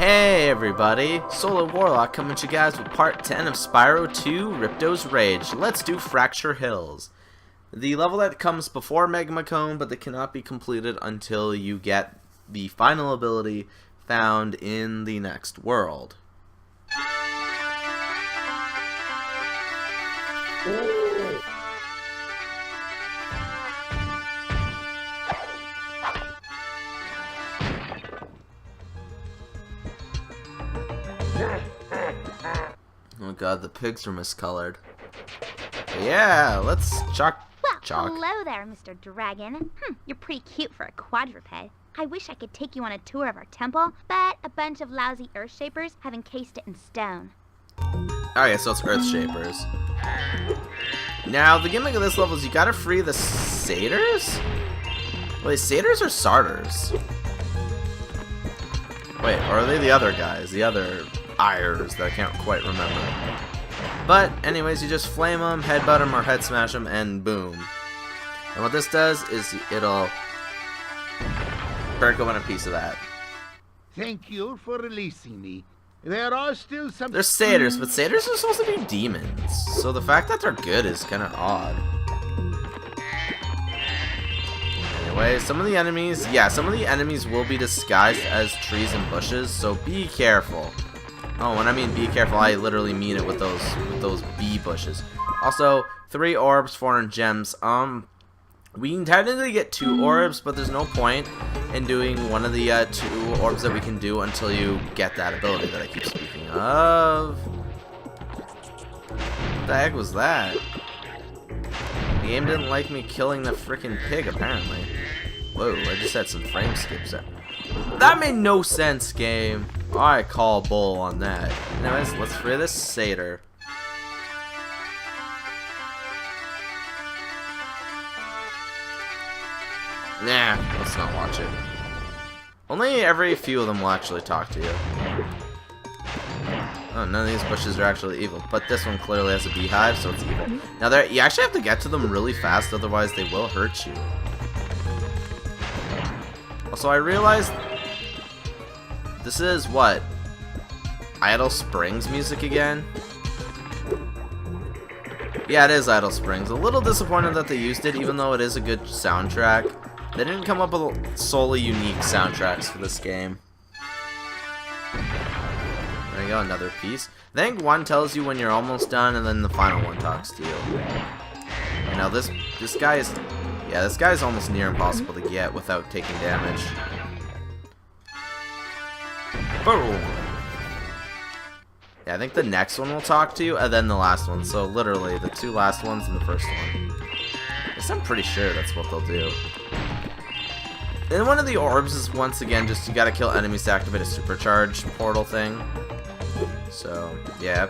Hey everybody, SolarWarlock coming at you guys with part 10 of Spyro 2, Ripto's Rage. Let's do Fracture Hills. The level that comes before Magma Cone, but that cannot be completed until you get the final ability found in the next world. Oh god, the pigs are miscolored. But yeah, let's chalk. Well, hello there, Mr. Dragon. You're pretty cute for a quadruped. I wish I could take you on a tour of our temple, but a bunch of lousy earth shapers have encased it in stone. Okay, so it's earth shapers. Now, the gimmick of this level is you gotta free the satyrs? Wait, satyrs or sarters? Wait, or are they the other guys? The other Ires that I can't quite remember. But anyways, you just flame them, headbutt them, or head smash them, and boom. And what this does is it'll break open a piece of that. Thank you for releasing me. There are still some... They're satyrs, but satyrs are supposed to be demons. So the fact that they're good is kind of odd. Anyway, some of the enemies will be disguised as trees and bushes, so be careful. Oh, when I mean be careful, I literally mean it with those bee bushes. Also, 3 orbs, 400 gems. We can technically get 2 orbs, but there's no point in doing one of the 2 orbs that we can do until you get that ability that I keep speaking of. What the heck was that? The game didn't like me killing the freaking pig, apparently. Whoa, I just had some frame skips there. That made no sense, game. I call bull on that. Anyways, let's free this satyr. Nah, let's not watch it. Only every few of them will actually talk to you. Oh, none of these bushes are actually evil, but this one clearly has a beehive, so it's evil. Now, you actually have to get to them really fast, otherwise they will hurt you. Also, I realized this is what? Idle Springs music again? Yeah, it is Idle Springs. A little disappointed that they used it, even though it is a good soundtrack. They didn't come up with solely unique soundtracks for this game. There you go, another piece. I think one tells you when you're almost done, and then the final one talks to you. You know, this guy is... Yeah, this guy's almost near impossible to get without taking damage. Boom! Yeah, I think the next one will talk to you, and then the last one. So, literally, the 2 last ones and the first one. I guess I'm pretty sure that's what they'll do. And one of the orbs is, once again, just you gotta kill enemies to activate a supercharge portal thing. So, yeah.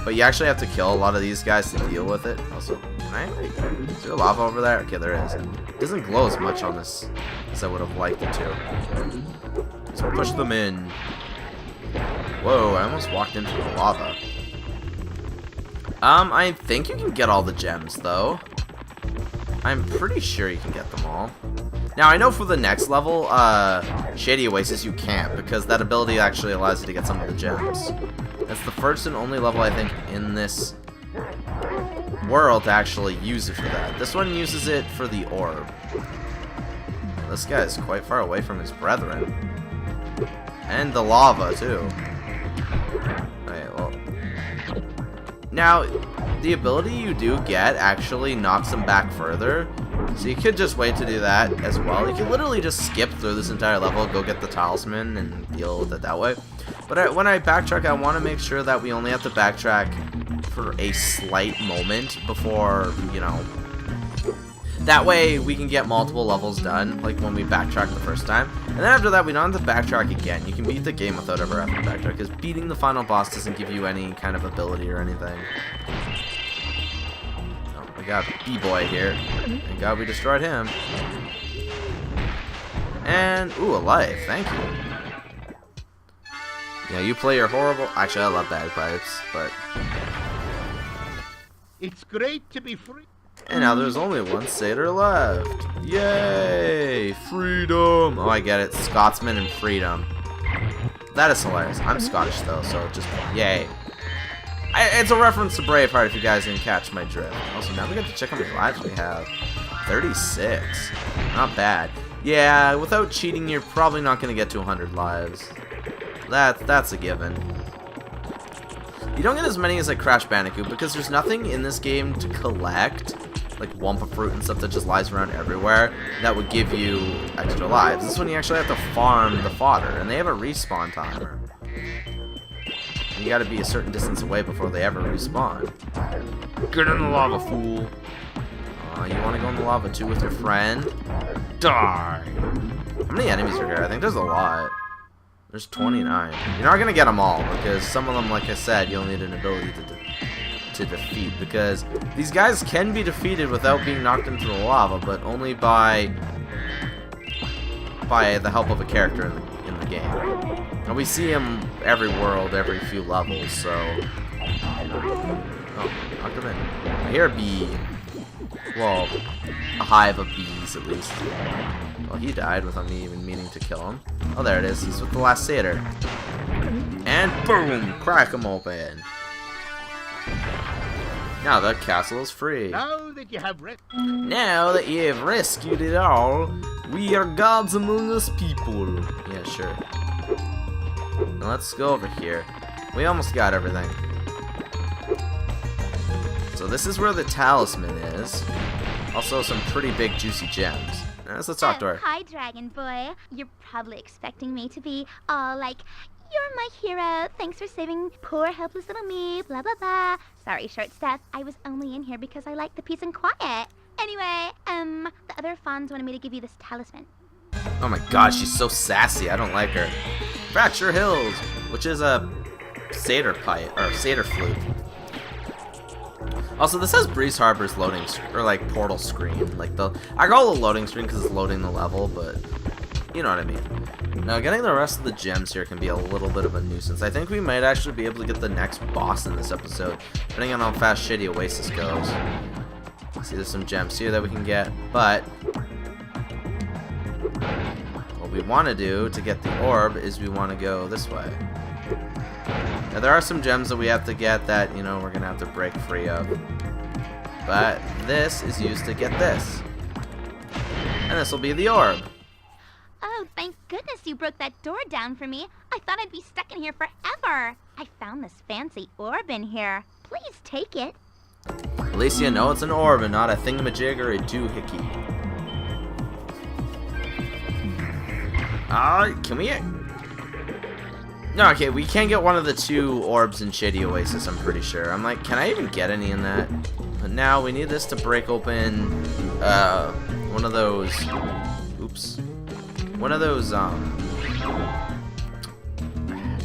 But you actually have to kill a lot of these guys to deal with it. Also, is there lava over there? Okay, there is. It doesn't glow as much on this as I would have liked it to. So push them in. Whoa, I almost walked into the lava. I think you can get all the gems, though. I'm pretty sure you can get them all. Now, I know for the next level, Shady Oasis, you can't, because that ability actually allows you to get some of the gems. That's the first and only level, I think, in this world to actually use it for that. This one uses it for the orb. This guy is quite far away from his brethren. And the lava, too. Okay, well. Now, the ability you do get actually knocks him back further. So you could just wait to do that as well. You can literally just skip through this entire level, go get the talisman, and deal with it that way. But when I backtrack, I want to make sure that we only have to backtrack for a slight moment before, you know... That way, we can get multiple levels done, like when we backtrack the first time. And then after that, we don't have to backtrack again. You can beat the game without ever having to backtrack, because beating the final boss doesn't give you any kind of ability or anything. Oh, we got B-Boy here. Thank God we destroyed him. And, ooh, a life. Thank you. Yeah, you play your horrible... Actually, I love bagpipes, but... It's great to be free. And now there's only 1 satyr left. Yay! Freedom! Oh, I get it. Scotsman and freedom. That is hilarious. I'm Scottish though, so just yay. It's a reference to Braveheart if you guys didn't catch my drift. Also, now we get to check how many lives we have. 36. Not bad. Yeah, without cheating, you're probably not going to get to 100 lives. That's a given. You don't get as many as like Crash Bandicoot because there's nothing in this game to collect, like Wumpa Fruit and stuff that just lies around everywhere, that would give you extra lives. This is when you actually have to farm the fodder, and they have a respawn timer. And you gotta be a certain distance away before they ever respawn. Get in the lava, fool! You wanna go in the lava too with your friend? Die! How many enemies are here? I think there's a lot. There's 29. You're not gonna get them all, because some of them, like I said, you'll need an ability to defeat, because these guys can be defeated without being knocked into the lava, but only by the help of a character in the game. And we see him every world, every few levels, so... Oh, knocked him in. I hear a bee. Well, a hive of bees, at least. Well, he died without me even meaning to kill him. Oh, there it is. He's with the last satyr. And boom! Crack him open. Now the castle is free. Now that you have rescued it all, we are gods among us people. Yeah, sure. Now let's go over here. We almost got everything. So this is where the talisman is. Also some pretty big juicy gems. Now let's talk to her. Hi, Dragon Boy. You're probably expecting me to be all like, you're my hero. Thanks for saving poor helpless little me. Blah, blah, blah. Sorry, short stuff. I was only in here because I like the peace and quiet. Anyway, the other fawns wanted me to give you this talisman. Oh my god, she's so sassy. I don't like her. Fracture Hills, which is a satyr pipe or satyr flute. Also, this has Breeze Harbor's loading or like portal screen. Like I call it a loading screen because it's loading the level, but you know what I mean. Now, getting the rest of the gems here can be a little bit of a nuisance. I think we might actually be able to get the next boss in this episode, depending on how fast Shady Oasis goes. See, there's some gems here that we can get, but what we want to do to get the orb is we want to go this way. Now, there are some gems that we have to get that, you know, we're going to have to break free of. But this is used to get this. And this will be the orb. Oh, thank goodness you broke that door down for me. I thought I'd be stuck in here forever. I found this fancy orb in here. Please take it. At least you know it's an orb and not a thingamajig or a doohickey. Can we... No, okay, we can get one of the two orbs in Shady Oasis, I'm pretty sure. I'm like, can I even get any in that? But now we need this to break open, one of those... Oops. One of those,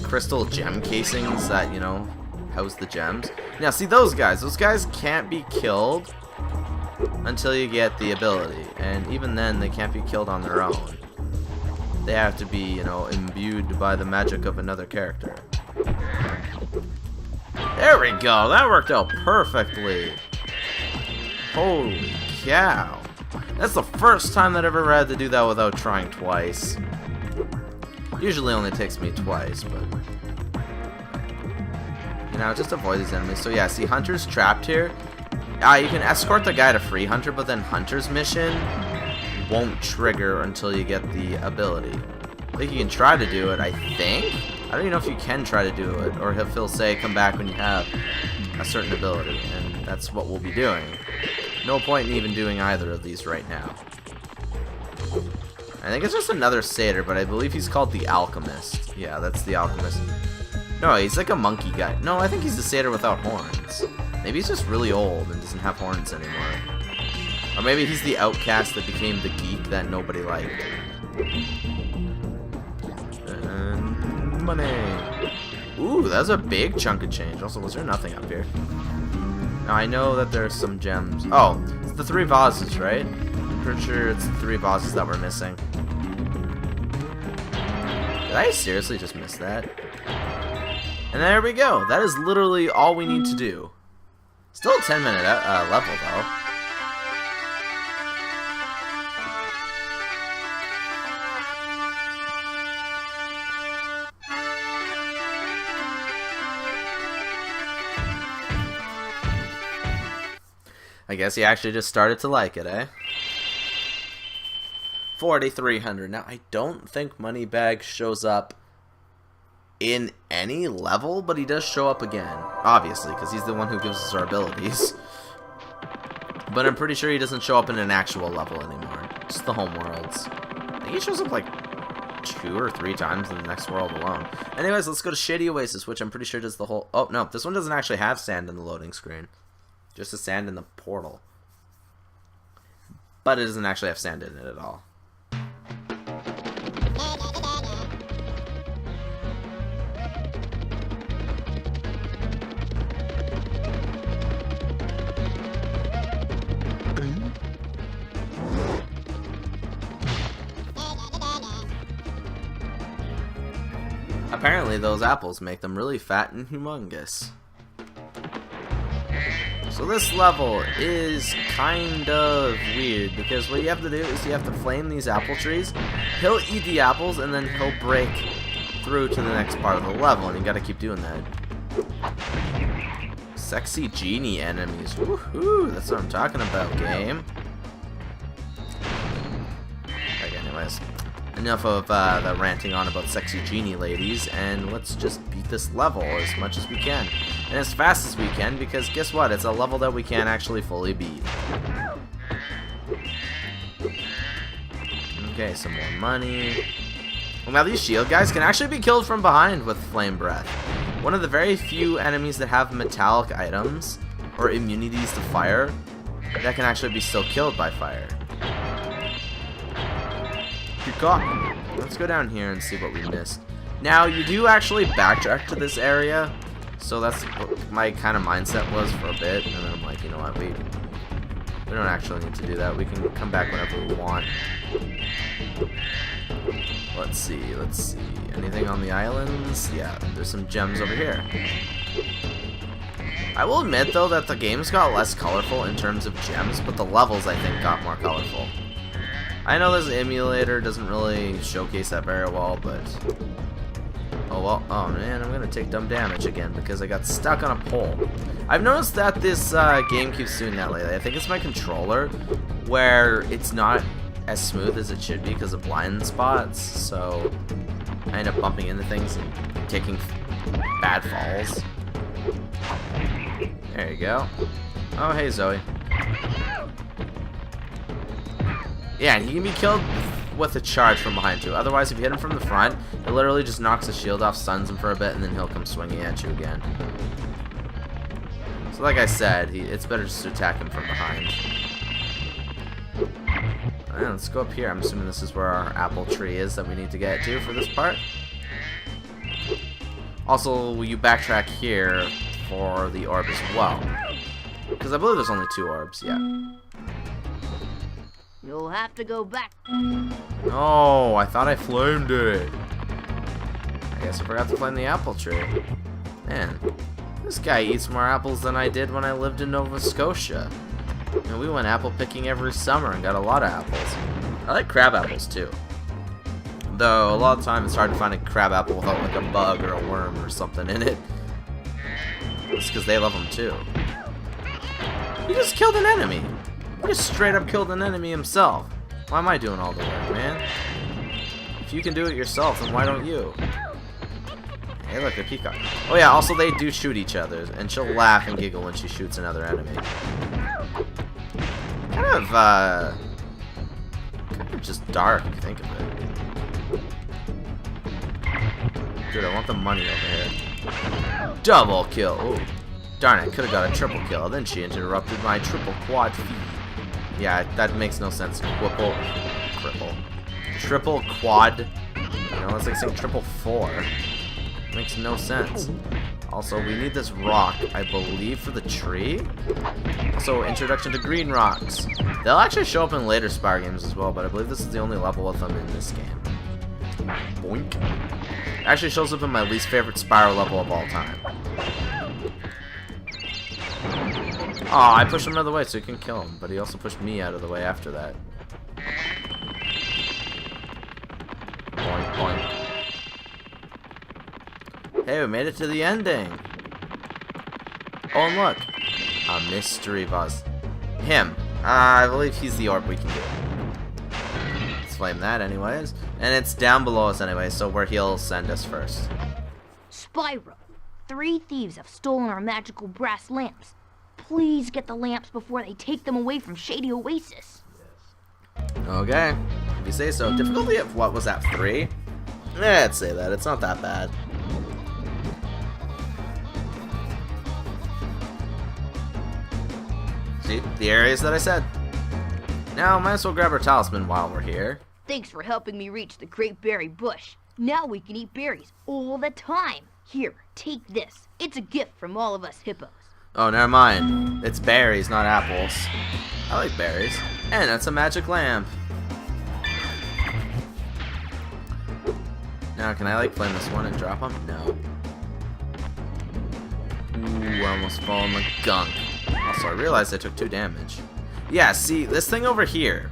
crystal gem casings that, you know, house the gems. Now, see those guys can't be killed until you get the ability. And even then, they can't be killed on their own. They have to be, you know, imbued by the magic of another character. There we go, that worked out perfectly. Holy cow. That's the first time that I've ever had to do that without trying twice. Usually only takes me twice, but... You know, just avoid these enemies. So yeah, see, Hunter's trapped here. You can escort the guy to free Hunter, but then Hunter's mission won't trigger until you get the ability. I think you can try to do it, I think? I don't even know if you can try to do it, or he'll say, come back when you have a certain ability, and that's what we'll be doing. No point in even doing either of these right now. I think it's just another satyr, but I believe he's called the Alchemist. Yeah, that's the Alchemist. No, he's like a monkey guy. No, I think he's a satyr without horns. Maybe he's just really old and doesn't have horns anymore. Or maybe he's the outcast that became the geek that nobody liked. And money. Ooh, that's a big chunk of change. Also, was there nothing up here? Now, I know that there's some gems. Oh, it's the 3 vases, right? I'm pretty sure it's the 3 vases that we're missing. Did I seriously just miss that? And there we go. That is literally all we need to do. Still a 10-minute level, though. I guess he actually just started to like it, eh? 4,300. Now, I don't think Moneybag shows up in any level, but he does show up again. Obviously, because he's the one who gives us our abilities. But I'm pretty sure he doesn't show up in an actual level anymore. Just the home worlds. I think he shows up like 2 or 3 times in the next world alone. Anyways, let's go to Shady Oasis, which I'm pretty sure does the whole... Oh, no, this one doesn't actually have sand in the loading screen. Just the sand in the portal. But it doesn't actually have sand in it at all. Apparently those apples make them really fat and humongous. So this level is kind of weird because what you have to do is you have to flame these apple trees. He'll eat the apples and then he'll break through to the next part of the level, and you gotta keep doing that. Sexy genie enemies. Woohoo! That's what I'm talking about, game. Okay, anyways. Enough of the ranting on about sexy genie ladies, and let's just beat this level as much as we can. And as fast as we can, because guess what? It's a level that we can't actually fully beat. Okay, some more money. Well, now these shield guys can actually be killed from behind with flame breath. One of the very few enemies that have metallic items, or immunities to fire, that can actually be still killed by fire. Peacock. Let's go down here and see what we missed. Now, you do actually backtrack to this area, so that's what my kind of mindset was for a bit, and then I'm like, you know what, we don't actually need to do that. We can come back whenever we want. Let's see. Anything on the islands? Yeah, there's some gems over here. I will admit, though, that the game's got less colorful in terms of gems, but the levels, I think, got more colorful. I know this emulator doesn't really showcase that very well, but... Oh, well. Oh, man, I'm going to take dumb damage again because I got stuck on a pole. I've noticed that this game keeps doing that lately. I think it's my controller, where it's not as smooth as it should be because of blind spots, so I end up bumping into things and taking bad falls. There you go. Oh, hey, Zoe. Yeah, and he can be killed with a charge from behind too. Otherwise, if you hit him from the front, it literally just knocks his shield off, stuns him for a bit, and then he'll come swinging at you again. So like I said, it's better just to attack him from behind. Alright, let's go up here. I'm assuming this is where our apple tree is that we need to get to for this part. Also, you backtrack here for the orb as well. Because I believe there's only 2 orbs, yeah. You'll have to go back. Oh, I thought I flamed it. I guess I forgot to flame the apple tree. Man, this guy eats more apples than I did when I lived in Nova Scotia. And we went apple picking every summer and got a lot of apples. I like crab apples too. Though a lot of times it's hard to find a crab apple without like a bug or a worm or something in it. It's because they love them too. You just killed an enemy. He just straight up killed an enemy himself. Why am I doing all the work, man? If you can do it yourself, then why don't you? Hey, look, a peacock. Oh yeah, also they do shoot each other, and she'll laugh and giggle when she shoots another enemy. Kind of just dark, if you think of it. Dude, I want the money over here. Double kill! Ooh. Darn it, could have got a triple kill. Then she interrupted my triple quad feed. Yeah, that makes no sense. Triple quad. You know, it's like saying triple 4. Makes no sense. Also, we need this rock, I believe, for the tree. Also, introduction to green rocks. They'll actually show up in later Spyro games as well, but I believe this is the only level with them in this game. Boink. It actually shows up in my least favorite Spyro level of all time. Aw, I pushed him out of the way so he can kill him, but he also pushed me out of the way after that. Boink, boink. Hey, we made it to the ending. Oh, and look. A mystery vase. Him. I believe he's the orb we can do. Let's flame that anyways. And it's down below us anyway, so where he'll send us first. Spyro, 3 thieves have stolen our magical brass lamps. Please get the lamps before they take them away from Shady Oasis. Okay, if you say so. Difficulty of what was that, 3? I'd say that. It's not that bad. See, the areas that I said. Now, might as well grab our talisman while we're here. Thanks for helping me reach the Great Berry Bush. Now we can eat berries all the time. Here, take this. It's a gift from all of us hippos. Oh, never mind. It's berries, not apples. I like berries. And that's a magic lamp. Now, can I like flame this one and drop them? No. Ooh, I almost fall in the gunk. Also, I realized I took 2 damage. Yeah, see, this thing over here.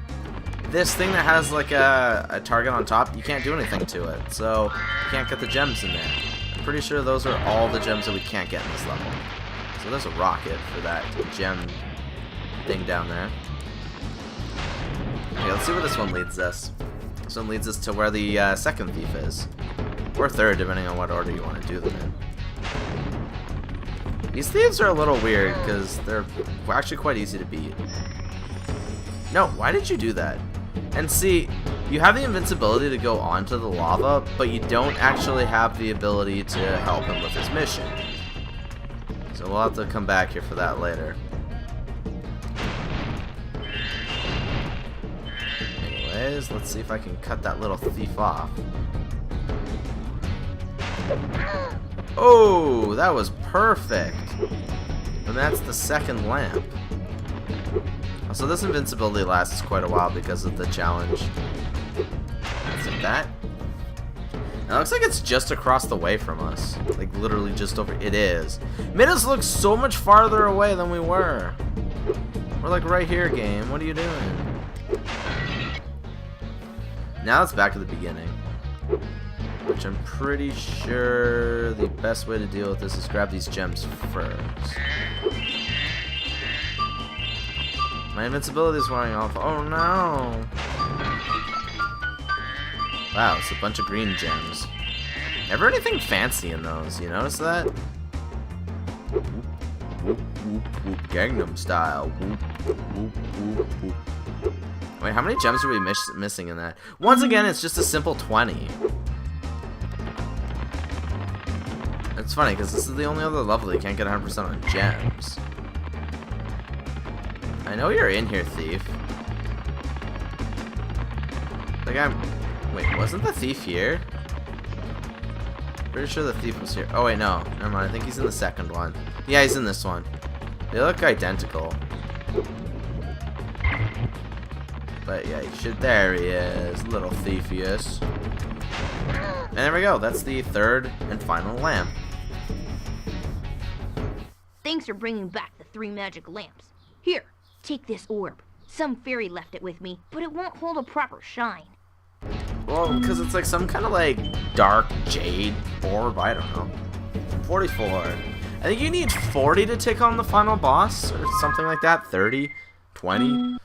This thing that has like a target on top, you can't do anything to it. So, you can't get the gems in there. I'm pretty sure those are all the gems that we can't get in this level. So there's a rocket for that gem thing down there. Okay, let's see where this one leads us. This one leads us to where the second thief is. Or third, depending on what order you want to do them in. These thieves are a little weird, because they're actually quite easy to beat. No, why did you do that? And see, you have the invincibility to go onto the lava, but you don't actually have the ability to help him with his mission. So we'll have to come back here for that later. Anyways, let's see if I can cut that little thief off. Oh, that was perfect. And that's the second lamp. So this invincibility lasts quite a while because of the challenge. Let's take that. It looks like it's just across the way from us. Like literally just over. It is. Made us look so much farther away than we were. We're like right here, game. What are you doing? Now it's back to the beginning. Which I'm pretty sure the best way to deal with this is grab these gems first. My invincibility is wearing off. Oh no! Wow, it's a bunch of green gems. Never anything fancy in those, you notice that? Whoop, whoop, whoop, whoop. Gangnam style. Whoop, whoop, whoop, whoop. Wait, how many gems are we missing in that? Once again, it's just a simple 20. It's funny, because this is the only other level that you can't get 100% on gems. I know you're in here, thief. Like wait, wasn't the thief here? Pretty sure the thief was here. Oh wait, no. Never mind. I think he's in the second one. Yeah, he's in this one. They look identical. But yeah, he should. There he is. Little thiefius. And there we go. That's the third and final lamp. Thanks for bringing back the 3 magic lamps. Here, take this orb. Some fairy left it with me, but it won't hold a proper shine. Well, because it's like some kind of like dark jade orb. I don't know. 44. I think you need 40 to take on the final boss or something like that. 30, 20.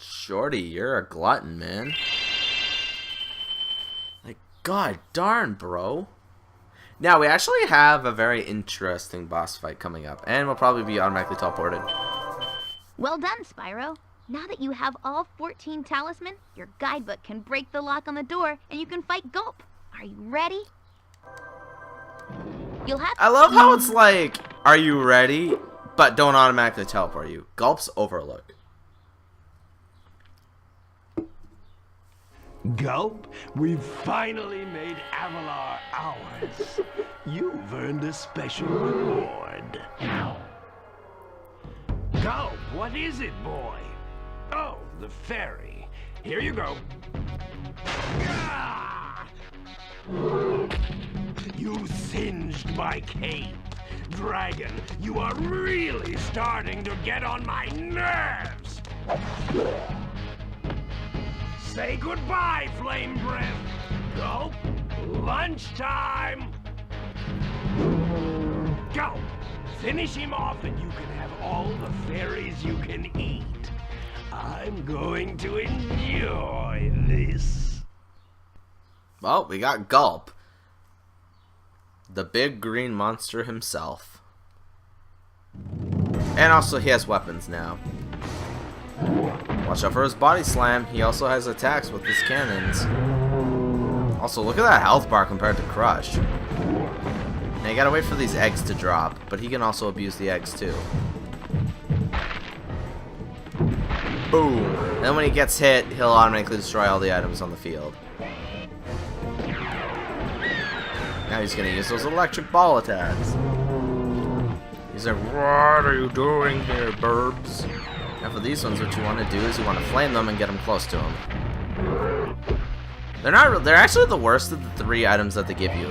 Shorty, you're a glutton, man. Like, god darn, bro. Now, we actually have a very interesting boss fight coming up, and we'll probably be automatically teleported. Well done, Spyro. Now that you have all 14 talisman, your guidebook can break the lock on the door, and you can fight Gulp. Are you ready? You'll have to... I love how it's like, are you ready? But don't automatically teleport you. Gulp's Overlook. Gulp, we've finally made Avalar ours. You've earned a special reward. Gulp, what is it, boy? Oh, the fairy. Here you go. Ah! You singed my cape. Dragon, you are really starting to get on my nerves. Say goodbye, Flame Breath. Go. Lunchtime. Go. Finish him off and you can have all the fairies you can eat. I'm going to enjoy this. Well, we got Gulp. The big green monster himself. And also he has weapons now. Watch out for his body slam. He also has attacks with his cannons. Also, look at that health bar compared to Crush. Now you gotta wait for these eggs to drop, but he can also abuse the eggs too. Boom! Then when he gets hit, he'll automatically destroy all the items on the field. Now he's gonna use those electric ball attacks. He's like, what are you doing here, burbs? Now for these ones, what you want to do is you want to flame them and get them close to him. They're actually the worst of the 3 items that they give you.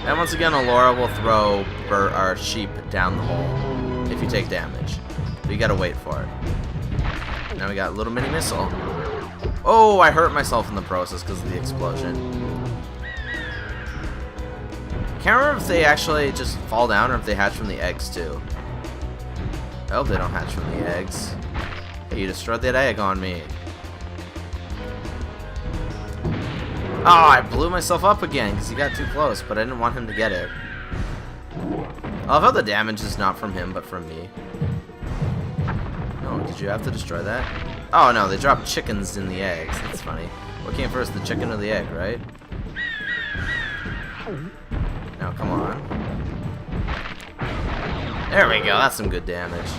And once again, Allura will throw our sheep down the hole if you take damage. But you gotta wait for it. Now we got a little mini missile. Oh, I hurt myself in the process because of the explosion. Can't remember if they actually just fall down or if they hatch from the eggs too. I hope they don't hatch from the eggs. Hey, you destroyed that egg on me. Oh, I blew myself up again because he got too close, but I didn't want him to get it. I love how the damage is not from him, but from me. No, did you have to destroy that? Oh no, they dropped chickens in the eggs. That's funny. What came first, the chicken or the egg, right? Now, come on. There we go, that's some good damage.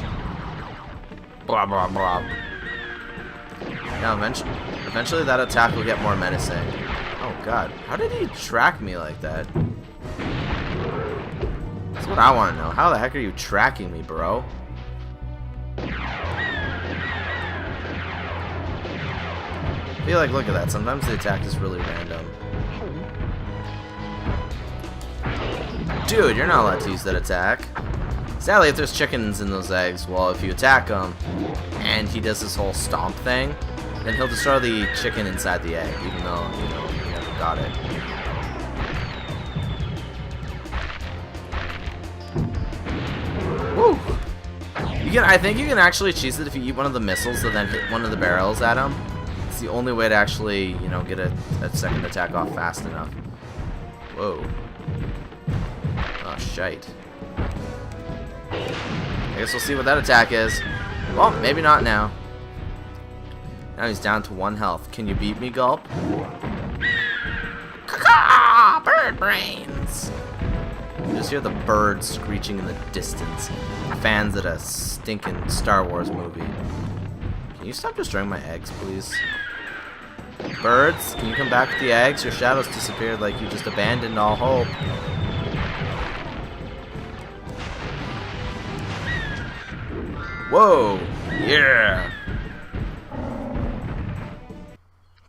Blah, blah, blah. Now, eventually that attack will get more menacing. Oh god, how did he track me like that? That's what I want to know. How the heck are you tracking me, bro? I feel like, look at that. Sometimes the attack is really random. Dude, you're not allowed to use that attack. Sadly, if there's chickens in those eggs, well, if you attack him and he does this whole stomp thing, then he'll destroy the chicken inside the egg, even though, you know, he never got it. Woo! I think you can actually cheese it if you eat one of the missiles and then hit one of the barrels at him. It's the only way to actually, you know, get a second attack off fast enough. Whoa. Oh, shite. I guess we'll see what that attack is. Well, maybe not now. Now he's down to 1 health. Can you beat me, Gulp? Caw! Bird brains! You just hear the birds screeching in the distance. Fans at a stinking Star Wars movie. Can you stop destroying my eggs, please? Birds, can you come back with the eggs? Your shadows disappeared like you just abandoned all hope. Whoa! Yeah!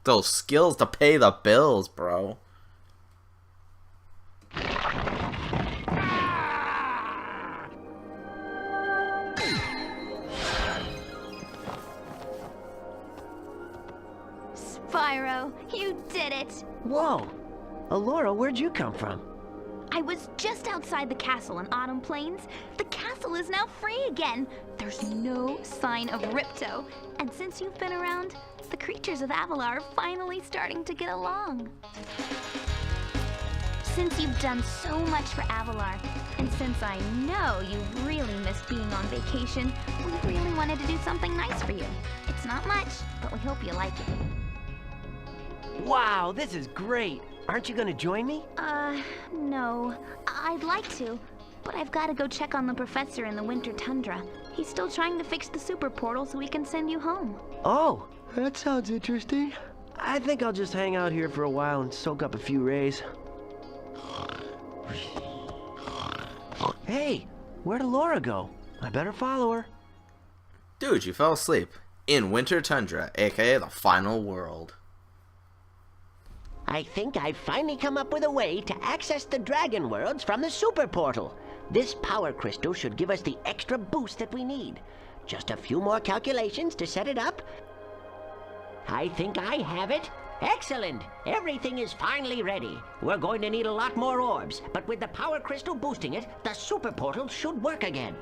Those skills to pay the bills, bro. Spyro, you did it! Whoa! Allura, where'd you come from? I was just outside the castle in Autumn Plains. The castle is now free again. There's no sign of Ripto. And since you've been around, the creatures of Avalar are finally starting to get along. Since you've done so much for Avalar, and since I know you really missed being on vacation, we really wanted to do something nice for you. It's not much, but we hope you like it. Wow, this is great! Aren't you gonna join me? No. I'd like to, but I've got to go check on the professor in the winter tundra. He's still trying to fix the super portal so we can send you home. Oh, that sounds interesting. I think I'll just hang out here for a while and soak up a few rays. Hey, where'd Allura go? I better follow her. Dude, you fell asleep. In winter tundra, aka the final world. I think I've finally come up with a way to access the Dragon Worlds from the Super Portal. This power crystal should give us the extra boost that we need. Just a few more calculations to set it up. I think I have it. Excellent! Everything is finally ready. We're going to need a lot more orbs, but with the power crystal boosting it, the Super Portal should work again.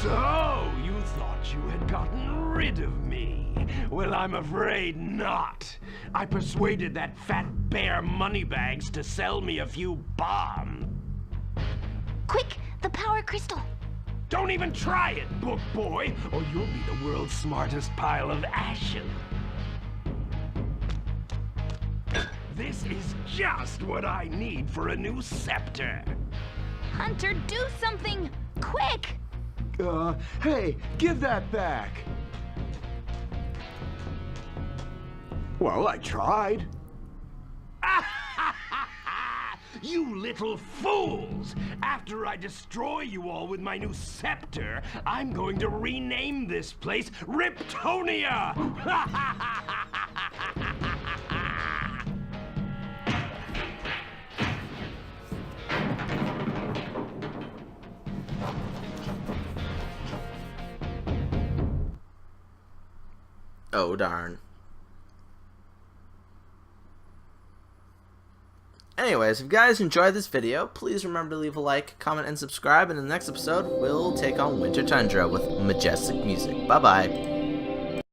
So, you thought you had gotten rid of me? Well, I'm afraid not. I persuaded that fat bear Moneybags to sell me a few bombs. Quick, the power crystal. Don't even try it, book boy, or you'll be the world's smartest pile of ashes. This is just what I need for a new scepter. Hunter, do something! Quick! Hey, give that back. Well, I tried. You little fools! After I destroy you all with my new scepter, I'm going to rename this place Riptonia! Oh, darn. Anyways, if you guys enjoyed this video, please remember to leave a like, comment, and subscribe. And in the next episode, we'll take on Winter Tundra with majestic music. Bye-bye.